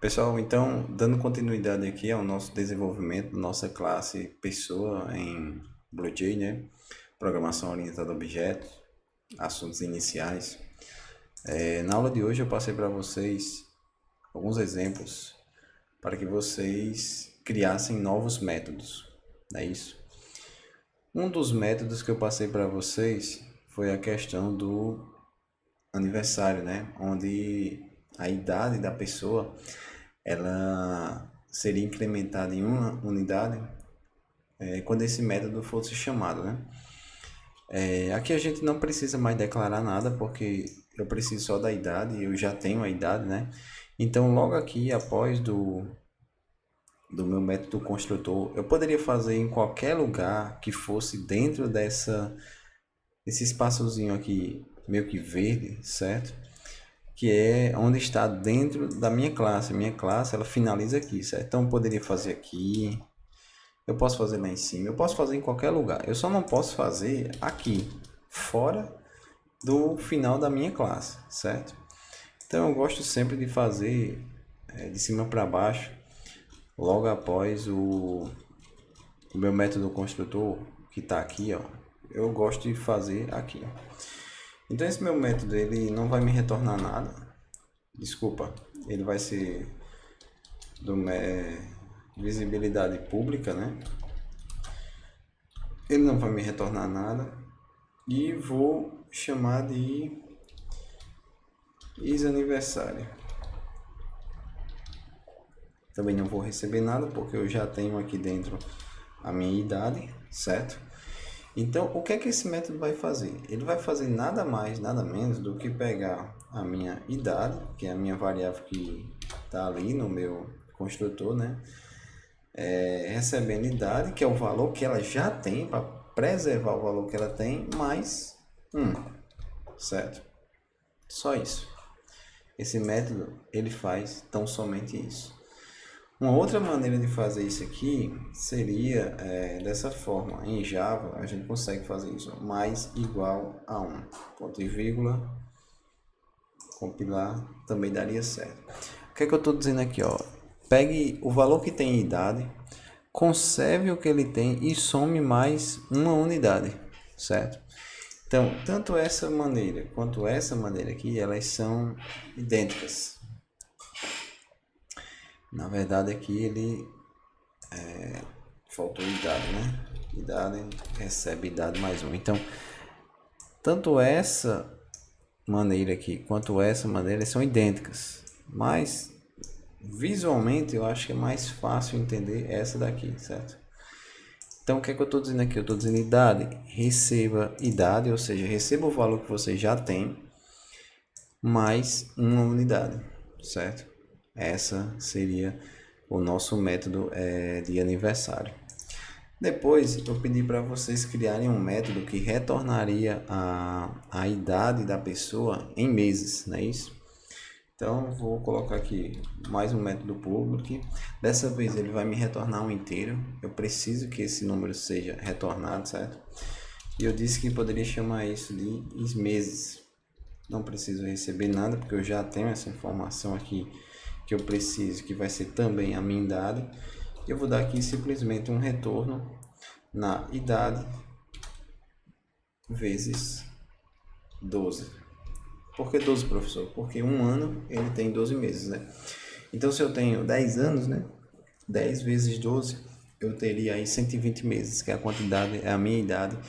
Pessoal, então, dando continuidade aqui ao nosso desenvolvimento da nossa classe pessoa em BlueJ, né? Programação orientada a objetos, assuntos iniciais. Na aula de hoje eu passei para vocês alguns exemplos para que vocês criassem novos métodos, não é isso? Um dos métodos que eu passei para vocês foi a questão do aniversário, né? Onde a idade da pessoa ela seria incrementada em uma unidade quando esse método fosse chamado, né? Aqui a gente não precisa mais declarar nada porque eu preciso só da idade, eu já tenho a idade, né? Então logo aqui após do meu método construtor, eu poderia fazer em qualquer lugar que fosse dentro desse espaçozinho aqui meio que verde, certo? Que é onde está dentro da minha classe. Minha classe, ela finaliza aqui, certo? Então, eu poderia fazer aqui, eu posso fazer lá em cima, eu posso fazer em qualquer lugar. Eu só não posso fazer aqui, fora do final da minha classe, certo? Então, eu gosto sempre de fazer de cima para baixo, logo após o meu método construtor, que está aqui, ó. Eu gosto de fazer aqui. Então, esse meu método, ele não vai me retornar nada. Desculpa, ele vai ser do visibilidade pública, né? Ele não vai me retornar nada e vou chamar de isaniversário. Também não vou receber nada porque eu já tenho aqui dentro a minha idade, certo? Então, o que é que esse método vai fazer? Ele vai fazer nada mais, nada menos do que pegar a minha idade, que é a minha variável que está ali no meu construtor, né? Recebendo idade, que é o valor que ela já tem, para preservar o valor que ela tem, mais 1, certo? Só isso. Esse método, ele faz tão somente isso. Uma outra maneira de fazer isso aqui seria dessa forma. Em Java, a gente consegue fazer isso. Mais igual a 1. Ponto e vírgula. Compilar também daria certo. O que é que eu estou dizendo aqui? Ó? Pegue o valor que tem em idade, conserve o que ele tem e some mais uma unidade, certo? Então, tanto essa maneira quanto essa maneira aqui, elas são idênticas. Na verdade, aqui ele faltou idade, né? Idade recebe idade mais um. Então, tanto essa maneira aqui quanto essa maneira são idênticas, mas visualmente eu acho que é mais fácil entender essa daqui, certo? Então, o que é que eu estou dizendo aqui? Eu estou dizendo idade, receba idade, ou seja, receba o valor que você já tem, mais uma unidade, certo? Essa seria o nosso método de aniversário. Depois, eu pedi para vocês criarem um método que retornaria a idade da pessoa em meses, não é isso? Então, vou colocar aqui mais um método public. Dessa vez ele vai me retornar um inteiro. Eu preciso que esse número seja retornado, certo? E eu disse que poderia chamar isso de meses. Não preciso receber nada, porque eu já tenho essa informação aqui que eu preciso, que vai ser também a minha idade. Eu vou dar aqui simplesmente um retorno na idade vezes 12. Por que 12, professor? Porque um ano ele tem 12 meses, né? Então, se eu tenho 10 anos, né? 10 vezes 12, eu teria aí 120 meses, que é a quantidade, é a minha idade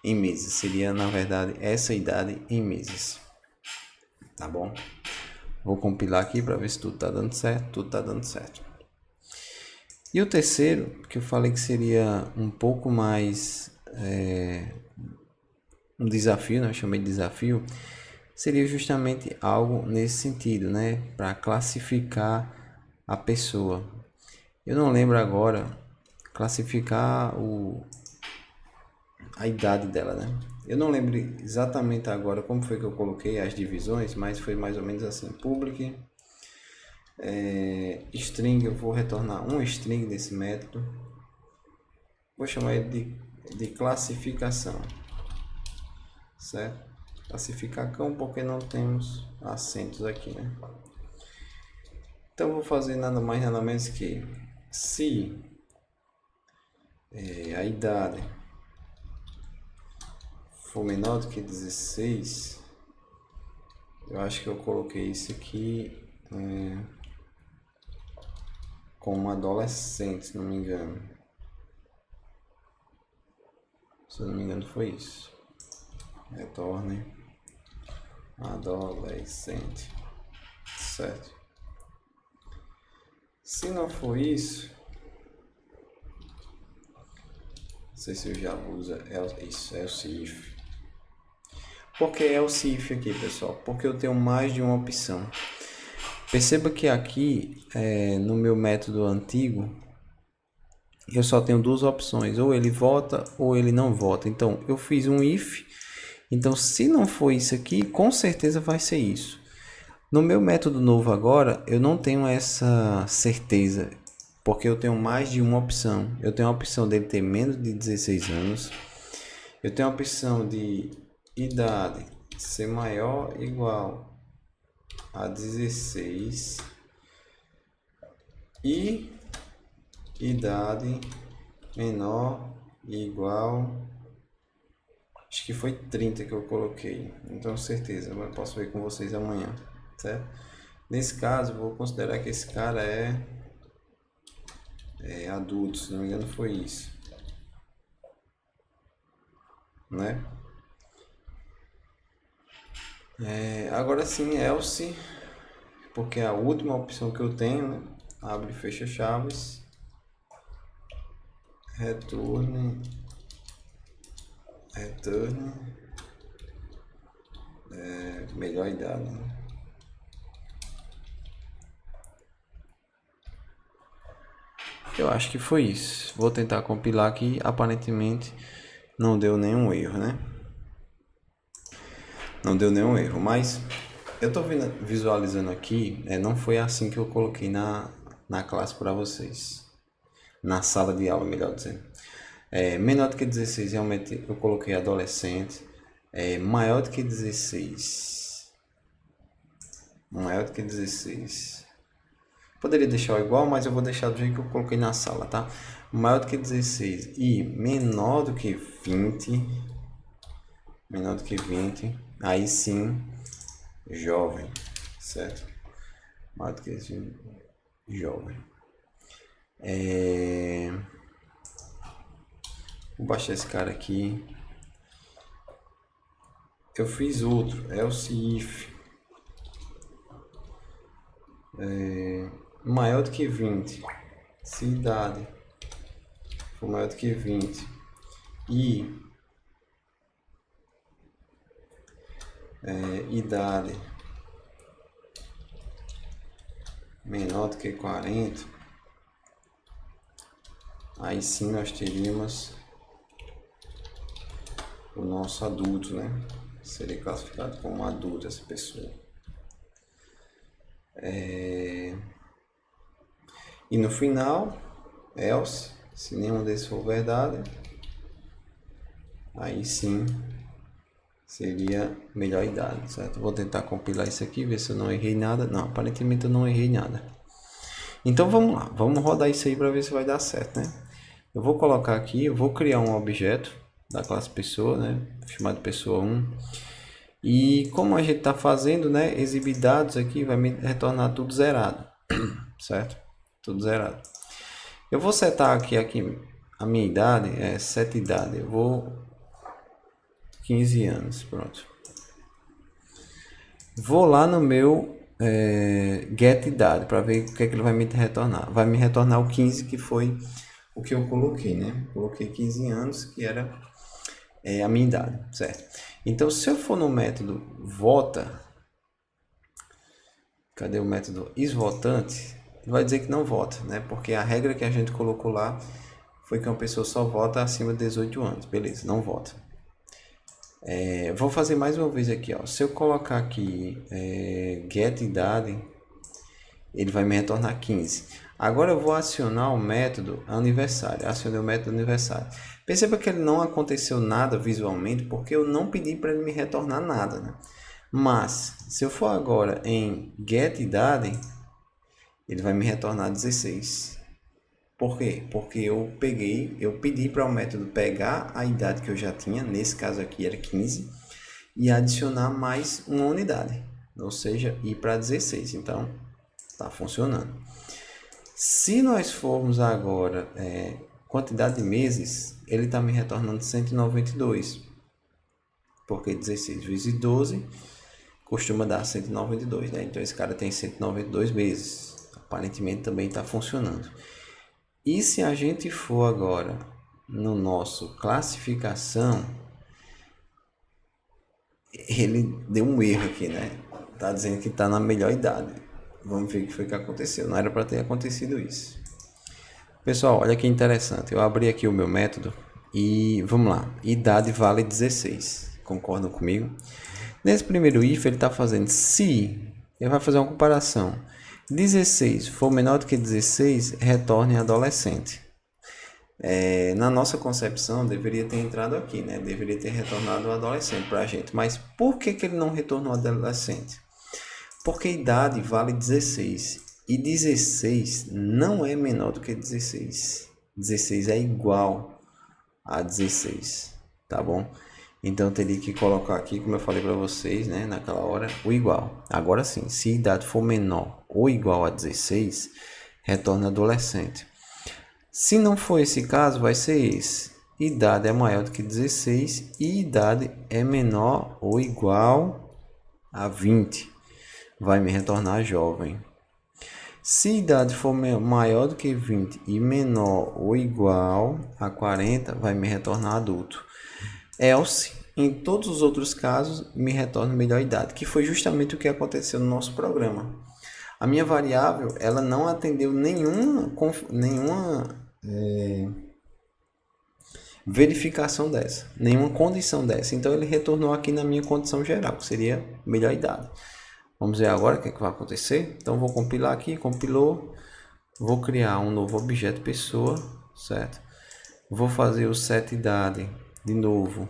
em meses. Seria, na verdade, essa idade em meses. Tá bom? Vou compilar aqui para ver se tudo tá dando certo. Tudo tá dando certo. E o terceiro, que eu falei que seria um pouco mais um desafio, né? Eu chamei de desafio, seria justamente algo nesse sentido, né? Para classificar a pessoa. Eu não lembro agora classificar a idade dela, né? Eu não lembro exatamente agora como foi que eu coloquei as divisões, mas foi mais ou menos assim. Public, string, eu vou retornar um string desse método. Vou chamar ele de classificação, certo? Classificar cão porque não temos acentos aqui, né? Então vou fazer nada mais nada menos que se a idade for menor do que 16, eu acho que eu coloquei isso aqui como adolescente, se não me engano. Se eu não me engano foi isso. Retorne adolescente. Certo. Se não for isso, não sei se eu já uso isso, else if. Por que else if aqui, pessoal? Porque eu tenho mais de uma opção. Perceba que aqui, no meu método antigo, eu só tenho duas opções, ou ele vota ou ele não vota. Então, eu fiz um if, então se não for isso aqui, com certeza vai ser isso. No meu método novo agora, eu não tenho essa certeza, porque eu tenho mais de uma opção. Eu tenho a opção dele ter menos de 16 anos, eu tenho a opção de idade ser maior ou igual a 16 e idade menor e igual, acho que foi 30 que eu coloquei, então certeza, eu posso ver com vocês amanhã, certo? Nesse caso, vou considerar que esse cara é adulto, se não me engano foi isso, né? Agora sim, else, porque é a última opção que eu tenho, né? Abre e fecha chaves, return, melhor idade, né? Eu acho que foi isso. Vou tentar compilar aqui. Aparentemente não deu nenhum erro, né? Não deu nenhum erro, mas eu tô visualizando aqui, não foi assim que eu coloquei na classe para vocês. Na sala de aula, melhor dizendo. Menor do que 16, realmente eu coloquei adolescente. Maior do que 16. Maior do que 16. Poderia deixar igual, mas eu vou deixar do jeito que eu coloquei na sala, tá? Maior do que 16 e menor do que 20. Menor do que 20. Aí sim, jovem, certo? Maior do que 20, jovem. Vou baixar esse cara aqui. Eu fiz outro, else if. Maior do que 20. Se idade for maior do que 20 e idade menor do que 40, aí sim nós teríamos o nosso adulto, né? Seria classificado como adulto essa pessoa. E no final, else, se nenhum desses for verdade, aí sim seria melhor idade, certo? Vou tentar compilar isso aqui, ver se eu não errei nada. Não, aparentemente eu não errei nada. Então vamos lá, vamos rodar isso aí para ver se vai dar certo, né? Eu vou colocar aqui, eu vou criar um objeto da classe pessoa, né? Chamado pessoa 1. E como a gente está fazendo, né? Exibir dados aqui vai me retornar tudo zerado, certo? Tudo zerado. Eu vou setar aqui a minha idade, set idade. Eu vou 15 anos, pronto. Vou lá no meu get idade para ver o que é que ele vai me retornar. Vai me retornar o 15, que foi o que eu coloquei, né? Coloquei 15 anos, que era a minha idade, certo? Então, se eu for no método vota, cadê o método isVotante? Ele vai dizer que não vota, né? Porque a regra que a gente colocou lá foi que uma pessoa só vota acima de 18 anos. Beleza, não vota. Vou fazer mais uma vez aqui, ó. Se eu colocar aqui get idade, ele vai me retornar 15. Agora eu vou acionar o método aniversário. Acionei o método aniversário. Perceba que ele não aconteceu nada visualmente, porque eu não pedi para ele me retornar nada, né? Mas, se eu for agora em get idade, ele vai me retornar 16. Por quê? Porque eu pedi para o método pegar a idade que eu já tinha, nesse caso aqui era 15, e adicionar mais uma unidade, ou seja, ir para 16. Então, está funcionando. Se nós formos agora quantidade de meses, ele está me retornando 192, porque 16 vezes 12 costuma dar 192, né? Então esse cara tem 192 meses. Aparentemente também está funcionando. E se a gente for agora no nosso classificação, ele deu um erro aqui, né? Tá dizendo que está na melhor idade. Vamos ver o que foi que aconteceu. Não era para ter acontecido isso. Pessoal, olha que interessante. Eu abri aqui o meu método e vamos lá. Idade vale 16. Concordam comigo? Nesse primeiro if, ele está fazendo se, ele vai fazer uma comparação. 16 for menor do que 16, retorne adolescente. Na nossa concepção, deveria ter entrado aqui, né? Deveria ter retornado o adolescente para a gente. Mas por que ele não retornou adolescente? Porque idade vale 16. E 16 não é menor do que 16. 16 é igual a 16, tá bom? Então, eu teria que colocar aqui, como eu falei para vocês, né, naquela hora, o igual. Agora sim, se a idade for menor ou igual a 16, retorna adolescente. Se não for esse caso, vai ser esse. Idade é maior do que 16 e idade é menor ou igual a 20. Vai me retornar jovem. Se idade for maior do que 20 e menor ou igual a 40, vai me retornar adulto. Else, em todos os outros casos, me retorna melhor idade, que foi justamente o que aconteceu no nosso programa. A minha variável, ela não atendeu nenhuma verificação dessa, nenhuma condição dessa. Então, ele retornou aqui na minha condição geral, que seria melhor idade. Vamos ver agora o que vai acontecer. Então, vou compilar aqui, compilou. Vou criar um novo objeto pessoa, certo? Vou fazer o setIdade de novo.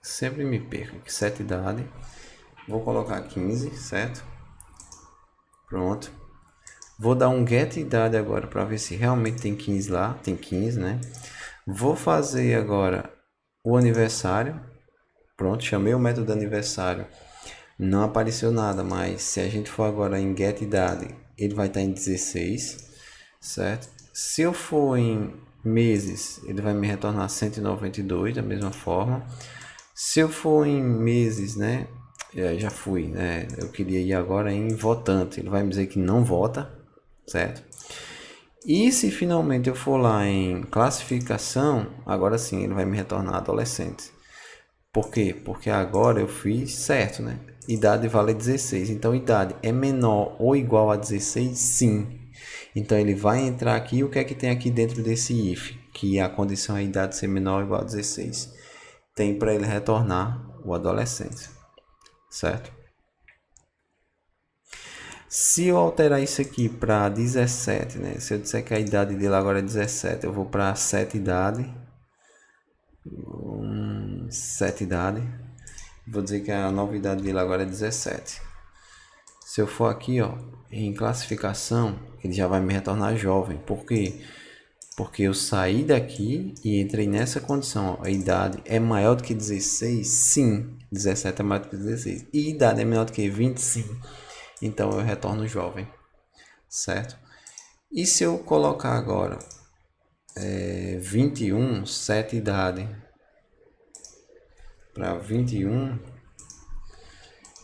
Sempre me perco aqui, setIdade. Vou colocar 15, certo? Pronto. Vou dar um getIdade agora para ver se realmente tem 15 lá. Tem 15, né? Vou fazer agora o aniversário. Pronto, chamei o método aniversário. Não apareceu nada, mas se a gente for agora em getIdade, ele vai estar em 16, certo? Se eu for em meses, ele vai me retornar 192 da mesma forma. Se eu for em meses, né? Já fui, né? Eu queria ir agora em votante. Ele vai me dizer que não vota, certo? E se finalmente eu for lá em classificação, agora sim ele vai me retornar adolescente. Por quê? Porque agora eu fiz certo, né? Idade vale 16. Então, idade é menor ou igual a 16? Sim. Então, ele vai entrar aqui. O que é que tem aqui dentro desse if? Que a condição é a idade ser menor ou igual a 16. Tem para ele retornar o adolescente. Certo? Se eu alterar isso aqui para 17, né? Se eu disser que a idade dele agora é 17, eu vou para setIdade. setIdade. Vou dizer que a nova idade dele agora é 17. Se eu for aqui, ó, em classificação, ele já vai me retornar jovem. Por quê? Porque eu saí daqui e entrei nessa condição. Ó, a idade é maior do que 16? Sim. 17 é maior do que 16. E a idade é menor do que 20? Sim. Então eu retorno jovem. Certo? E se eu colocar agora 21, setIdade para 21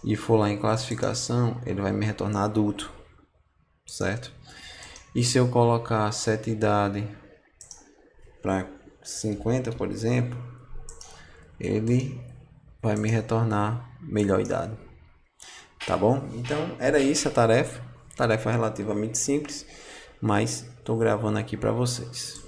e for lá em classificação, ele vai me retornar adulto, certo? E se eu colocar setIdade para 50, por exemplo, ele vai me retornar melhor idade, tá bom? Então era isso a tarefa relativamente simples, mas estou gravando aqui para vocês.